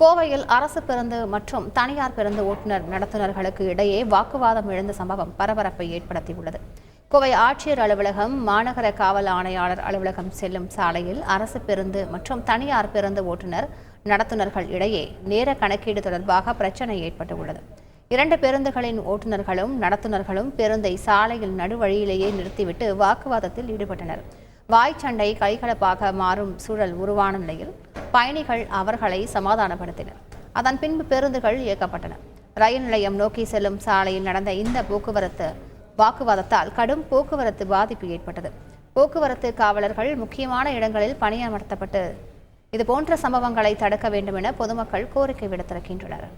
கோவையில் அரசு பேருந்து மற்றும் தனியார் பேருந்து ஓட்டுநர் நடத்துனர்களுக்கு இடையே வாக்குவாதம் எழுந்த சம்பவம் பரபரப்பை ஏற்படுத்தியுள்ளது. கோவை ஆட்சியர் அலுவலகம், மாநகர காவல் ஆணையாளர் அலுவலகம் செல்லும் சாலையில் அரசு பேருந்து மற்றும் தனியார் பேருந்து ஓட்டுநர் நடத்துனர்கள் இடையே நேர கணக்கீடு தொடர்பாக பிரச்சினை ஏற்பட்டுள்ளது. 2 பேருந்துகளின் ஓட்டுநர்களும் நடத்துனர்களும் பேருந்தை சாலையில் நடுவழியிலேயே நிறுத்திவிட்டு வாக்குவாதத்தில் ஈடுபட்டனர். வாய்ச்சண்டை கைகலப்பாக மாறும் சூழல் உருவான நிலையில் பயணிகள் அவர்களை சமாதானப்படுத்தினர். அதன் பின்பு பேருந்துகள் இயக்கப்பட்டன. ரயில் நிலையம் நோக்கி செல்லும் சாலையில் நடந்த இந்த வாக்குவாதத்தால் கடும் போக்குவரத்து பாதிப்பு ஏற்பட்டது. போக்குவரத்து காவலர்கள் முக்கியமான இடங்களில் பணியமர்த்தப்பட்டு இதுபோன்ற சம்பவங்களை தடுக்க வேண்டும் என பொதுமக்கள் கோரிக்கை விடுத்திருக்கின்றனர்.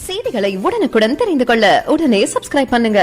செய்திகளை உடனுக்குடன் தெரிந்து கொள்ள உடனே சப்ஸ்கிரைப் பண்ணுங்க.